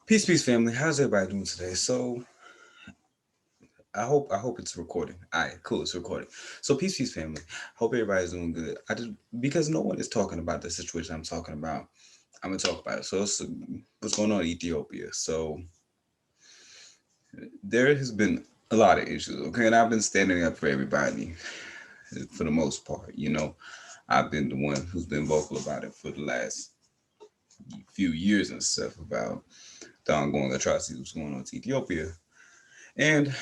Peace, family. How's everybody doing today? So I hope it's recording. All right, cool, it's recording. So peace, family. Hope everybody's doing good. I just because no one is talking about the situation I'm talking about, I'm gonna talk about it. So what's going on in Ethiopia? So there has been a lot of issues. Okay, and I've been standing up for everybody for the most part. I've been the one who's been vocal about it for the last few years and stuff about the ongoing atrocities what's going on in Ethiopia. And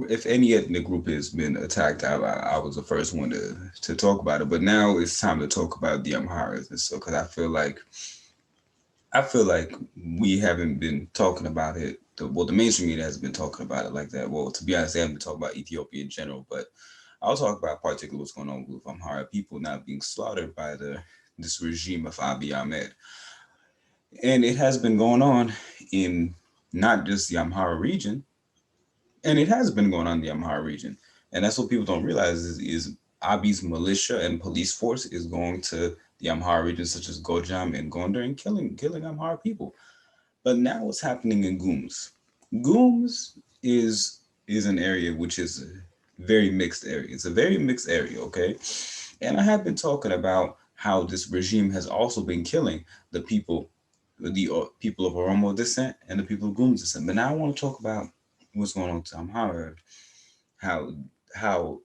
if any ethnic group has been attacked, I was the first one to talk about it. But now it's time to talk about the Amharas and so because I feel like we haven't been talking about it. The mainstream media has been talking about it like that. Well, to be honest, they haven't been talking about Ethiopia in general, but I'll talk about particularly what's going on with Amhara people not being slaughtered by the this regime of Abiy Ahmed, and it has been going on in not just the Amhara region, and it has been going on in the Amhara region. And that's what people don't realize is Abiy's militia and police force is going to the Amhara region, such as Gojam and Gondar, and killing Amhara people. But now what's happening in Gumuz? Gumuz is an area which is a very mixed area. It's a very mixed area, okay? And I have been talking about how this regime has also been killing the people of Oromo descent and the people of Gumuz descent. But now I want to talk about what's going on to Amhara, how how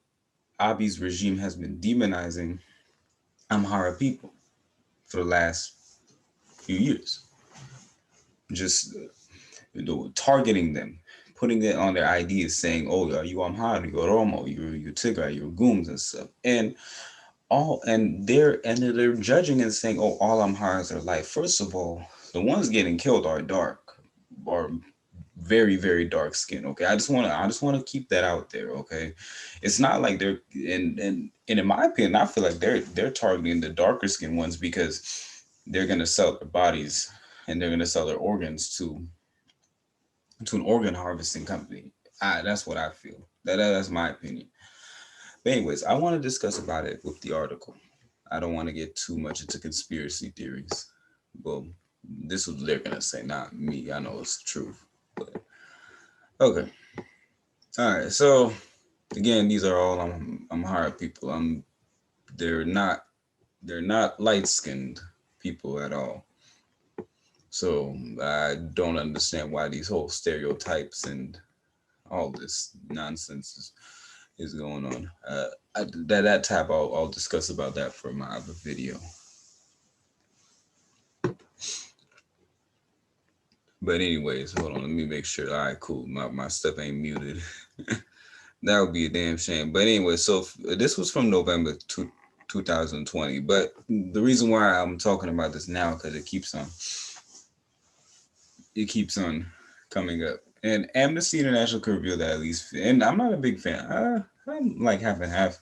Abiy's regime has been demonizing Amhara people for the last few years, just targeting them, putting it on their IDs, saying, "Oh, are you Amhara? You're Oromo? You're Tigray? You're Gums and stuff." And they're judging and saying, "Oh, all Amharas are light." First of all, the ones getting killed are dark, are very dark skin. Okay, I just want to keep that out there. Okay, it's not like they're and in my opinion, I feel like they're targeting the darker skin ones because they're gonna sell their bodies and they're gonna sell their organs to an organ harvesting company. That's what I feel. That's my opinion. But anyways, I want to discuss about it with the article. I don't want to get too much into conspiracy theories. Well, this is what they're gonna say, not me. I know it's the truth. But okay. All right. So again, these are all Amhara people. They're not they're not light skinned people at all. So I don't understand why these whole stereotypes and all this nonsense is going on. That tab I'll discuss about that for my other video. But anyways, hold on. Let me make sure. All right, cool. My stuff ain't muted. That would be a damn shame. But anyway, so this was from November 2020. But the reason why I'm talking about this now because it keeps on coming up. And Amnesty International could reveal that at least. And I'm not a big fan. I'm like half and half.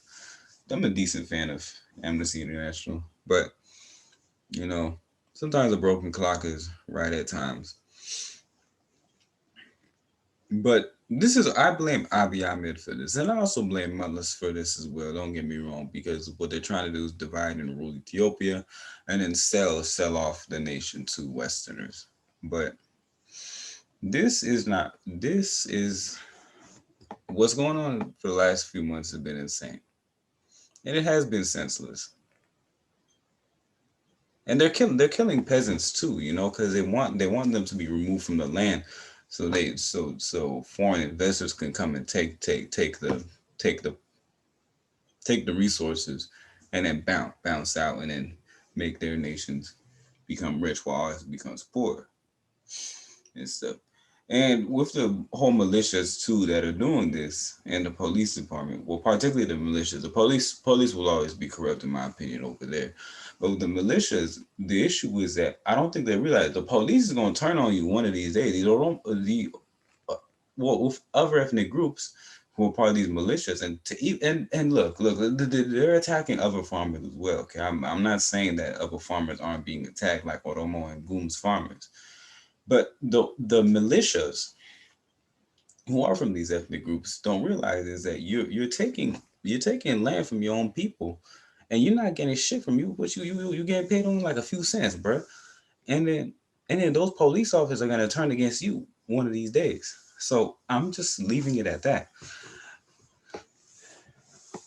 I'm a decent fan of Amnesty International, but you know, sometimes a broken clock is right at times. But this is I blame Abiy Ahmed for this, and I also blame Mullahs for this as well. Don't get me wrong, because what they're trying to do is divide and rule Ethiopia, and then sell off the nation to Westerners. But this is not. This is what's going on for the last few months has been insane, and it has been senseless. And they're killing peasants too, because they want them to be removed from the land, so foreign investors can come and take the take the resources and then bounce out and then make their nations become rich while ours becomes poor and stuff. And with the whole militias too that are doing this, and the police department, well, particularly the militias, the police will always be corrupt in my opinion over there. But with the militias, the issue is that I don't think they realize the police is going to turn on you one of these days. Uh, well, with other ethnic groups who are part of these militias, and look, they're attacking other farmers as well. Okay, I'm not saying that other farmers aren't being attacked like Oromo and Gum's farmers, but the militias who are from these ethnic groups don't realize is that you're taking land from your own people, and you're not getting shit from you, but you getting paid only like a few cents, bro. And then And then those police officers are going to turn against you one of these days. So I'm just leaving it at that.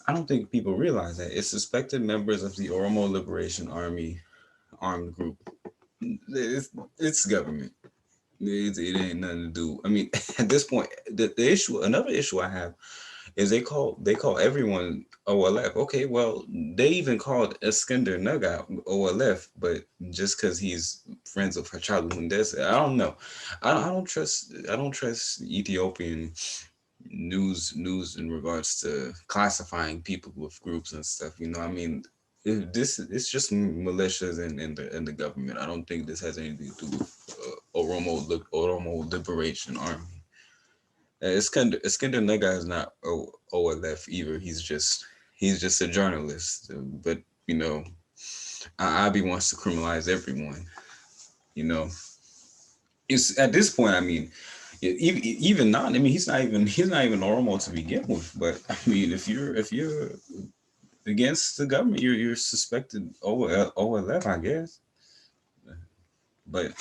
I don't think people realize that it's suspected members of the Oromo Liberation Army armed group. It's, it's government. It ain't nothing to do. I mean, at this point, the issue, another issue I have is they call everyone OLF. Okay, well, they even called Iskender Naga OLF, but just because he's friends of Hachalu Hundessa, I don't know. I don't trust Ethiopian news in regards to classifying people with groups and stuff. I mean, this it's just militias and the government. I don't think this has anything to do with Oromo Liberation Army. Iskender Nega is not OLF either. He's just a journalist. But you know, Abiy wants to criminalize everyone. You know, it's at this point. I mean, even not. I mean, he's not even Oromo to begin with. But I mean, if you're against the government, you're suspected OLF, I guess. But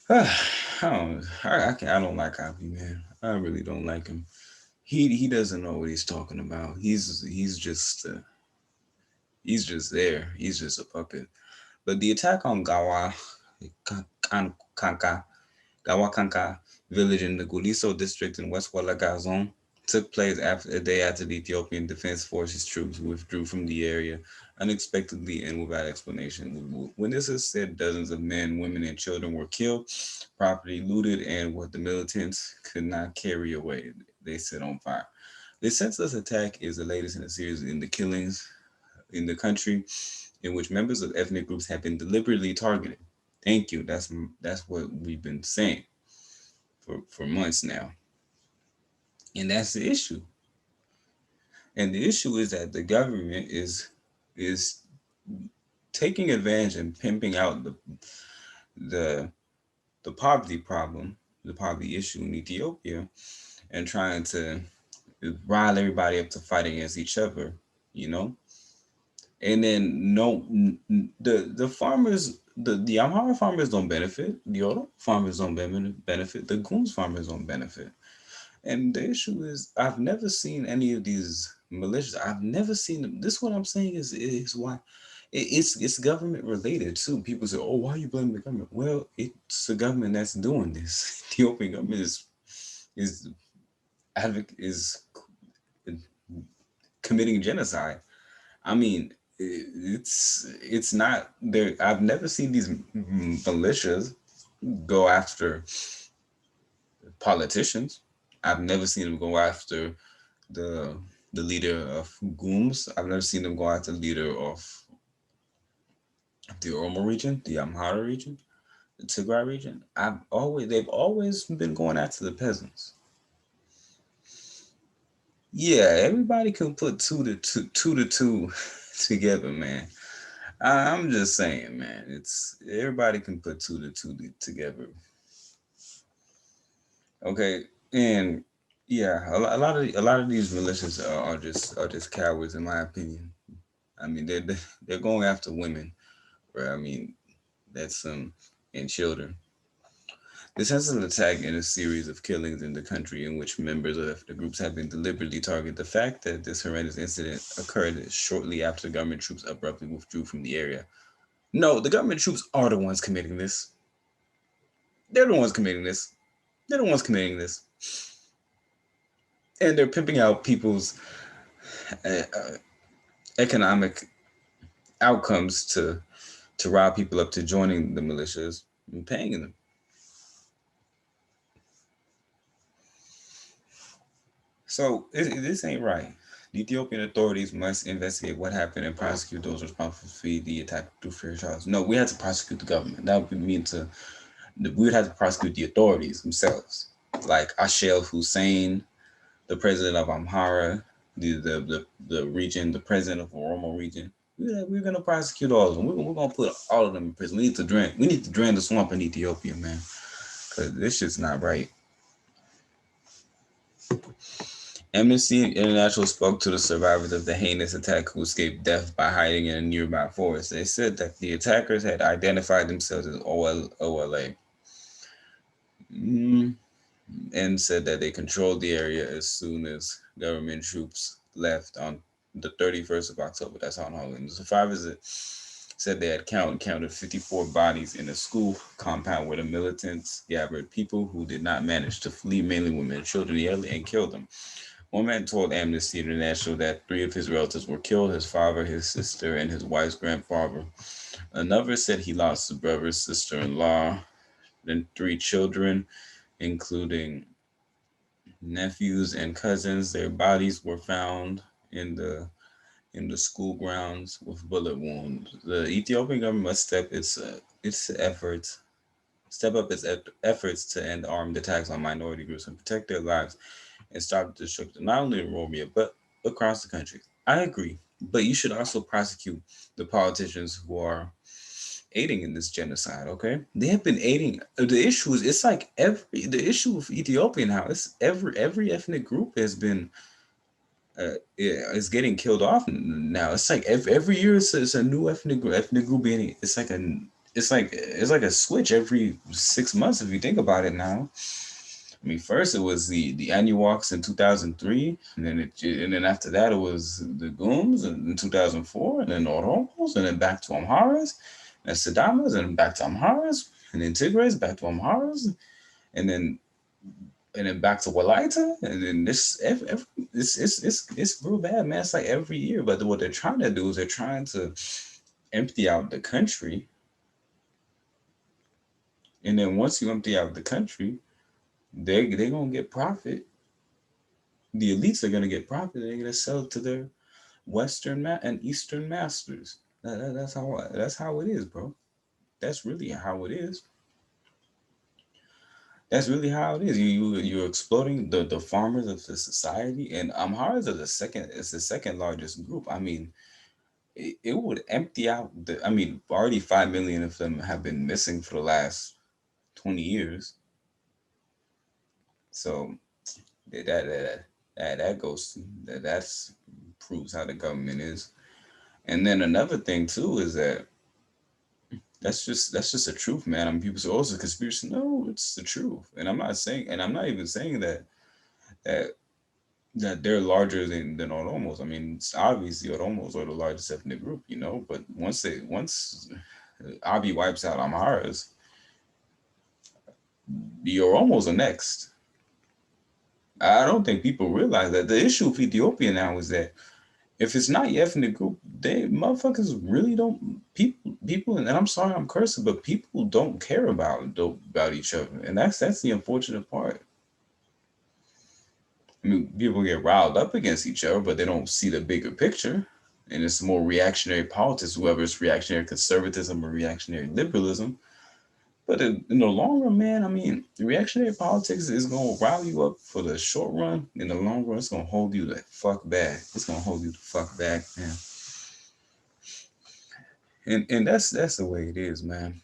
I don't. I don't like Abiy, man. I really don't like him. He doesn't know what he's talking about. He's just there. He's just a puppet. But the attack on Kanka Gawakanka village in the Guliso district in West Wallaga zone took place after a day after the Ethiopian Defense Forces troops withdrew from the area unexpectedly and without explanation. Witnesses said dozens of men, women, and children were killed, property looted, and what the militants could not carry away, they set on fire. The senseless attack is the latest in a series in the killings in the country in which members of ethnic groups have been deliberately targeted. Thank you. That's what we've been saying for months now, and that's the issue. And the issue is that the government is taking advantage and pimping out the the poverty problem, the poverty issue in Ethiopia, and trying to rile everybody up to fight against each other. You know, and then no, the farmers, the Amhara farmers don't benefit. The Oro farmers don't benefit. The Gumuz farmers don't benefit. And the issue is, I've never seen any of these militias. I've never seen them. This what I'm saying is why it's government related too. People say, "Oh, why are you blaming the government?" Well, it's the government that's doing this. The Ethiopian government is is committing genocide. I mean, it's not there. I've never seen these militias go after politicians. I've never seen them go after the the leader of Gumuz. I've never seen them go after the leader of the Oromo region, the Amhara region, the Tigray region. They've always been going after the peasants. Yeah, everybody can put two to two together, man. I'm just saying, man. It's everybody can put two together. Okay, and yeah, a lot of these militias are just cowards, in my opinion. I mean, they're going after women, where I mean, that's and children. This has an attack in a series of killings in the country in which members of the groups have been deliberately targeted. The fact that this horrendous incident occurred shortly after government troops abruptly withdrew from the area. No, the government troops are the ones committing this. They're the ones committing this. They're the ones committing this. And they're pimping out people's economic outcomes to rile people up to joining the militias and paying them. So this ain't right. The Ethiopian authorities must investigate what happened and prosecute those responsible for the attack through fair trials. No, we have to prosecute the government. That would mean we would have to prosecute the authorities themselves, like Ashel Hussein, the president of Amhara, the region, the president of Oromo region. We're gonna prosecute all of them. We're gonna put all of them in prison. We need to drain the swamp in Ethiopia, man, because this shit's not right. Amnesty International spoke to the survivors of the heinous attack who escaped death by hiding in a nearby forest. They said that the attackers had identified themselves as OLA and said that they controlled the area as soon as government troops left on the 31st of October. That's on Halloween. The survivors said they had counted 54 bodies in a school compound where the militants gathered people who did not manage to flee, mainly women and children, and killed them. One man told Amnesty International that three of his relatives were killed: his father, his sister, and his wife's grandfather. Another said he lost his brother, sister-in-law, then three children, including nephews and cousins. Their bodies were found in the school grounds with bullet wounds. The Ethiopian government must its efforts step up its efforts to end armed attacks on minority groups and protect their lives and stop the destruction not only in Oromia but across the country. I agree, but you should also prosecute the politicians who are aiding in this genocide. Okay, they have been aiding. The issue is it's like every the issue with Ethiopia now. It's every ethnic group has been is getting killed off now. It's like every year it's a new ethnic group being. It's like a switch every 6 months if you think about it now. I mean, first it was the Anuaks in 2003, and then after that it was the Gums in 2004, and then Oromos, and then back to Amharas, and Sidamas, and back to Amharas, and then Tigrays back to Amharas, and then back to Walaita, and then it's real bad, man. It's like every year, but what they're trying to do is they're trying to empty out the country, and then once you empty out the country, they're gonna get profit. The elites are gonna get profit. They're gonna sell it to their and Eastern masters. That's how it is, bro. That's really how it is. That's really how it is. You're exploiting the farmers of the society, and Amharas are the second. It's the second largest group. I mean, it would empty out the. I mean, already 5 million of them have been missing for the last 20 years. So that goes. That's proves how the government is. And then another thing too is that that's just the truth, man. I mean, people say, "Oh, it's a conspiracy." No, it's the truth. And I'm not even saying that they're larger than Oromos. I mean, it's obviously Oromos are the largest ethnic group, you know. But once Abiy wipes out Amharas, the Oromos are next. I don't think people realize that the issue with Ethiopia now is that if it's not your ethnic group, they motherfuckers really don't people. And I'm sorry, I'm cursing, but people don't care about each other, and that's the unfortunate part. I mean, people get riled up against each other, but they don't see the bigger picture. And it's more reactionary politics, whether it's reactionary conservatism or reactionary liberalism. But in the long run, man, I mean, the reactionary politics is going to rile you up for the short run. In the long run, it's going to hold you the fuck back. It's going to hold you the fuck back, man. And that's the way it is, man.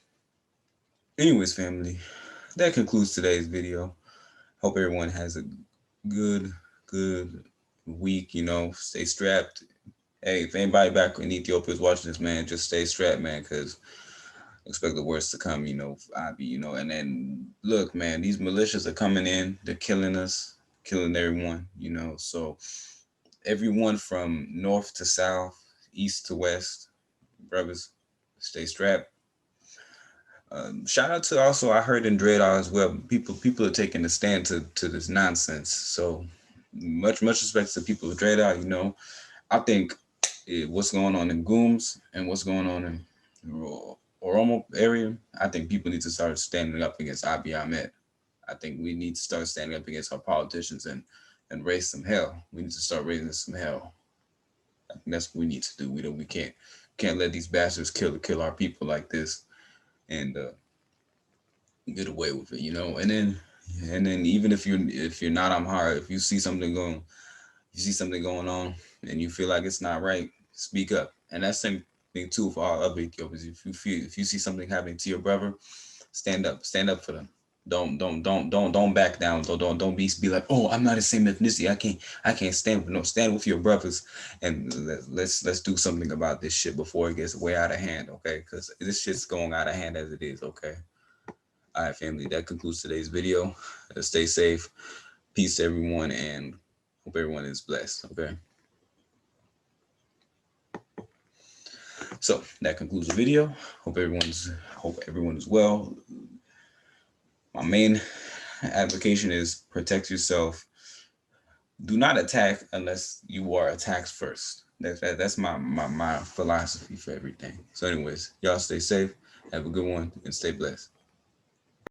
Anyways, family, that concludes today's video. Hope everyone has a good, good week. You know, stay strapped. Hey, if anybody back in Ethiopia is watching this, man, just stay strapped, man, because expect the worst to come. You know, Abiy. You know, and then look, man, these militias are coming in. They're killing us, killing everyone. You know, so everyone from north to south, east to west, brothers, stay strapped. Shout out to also I heard in Dread as well. People are taking a stand to this nonsense. So much respect to people of Dread. You know, I think what's going on in Gumuz and what's going on in Oromo area, I think people need to start standing up against Abiy Ahmed. I think we need to start standing up against our politicians and raise some hell. We need to start raising some hell. I think that's what we need to do. We can't let these bastards kill our people like this and get away with it, you know. And then even if you're not Amhara, if you see something going on and you feel like it's not right, speak up. And that's the same thing too for all other Ethiopians. If you see something happening to your brother, stand up for them. Don't back down. Don't be like, oh, I'm not the same ethnicity. I can't stand with no stand with your brothers, and let's do something about this shit before it gets way out of hand, okay? Because this shit's going out of hand as it is, okay? All right, family. That concludes today's video. Stay safe. Peace to everyone, and hope everyone is blessed. Okay. So that concludes the video. Hope everyone is well. My main application is protect yourself. Do not attack unless you are attacked first. That's my philosophy for everything. So anyways, y'all stay safe, have a good one, and stay blessed.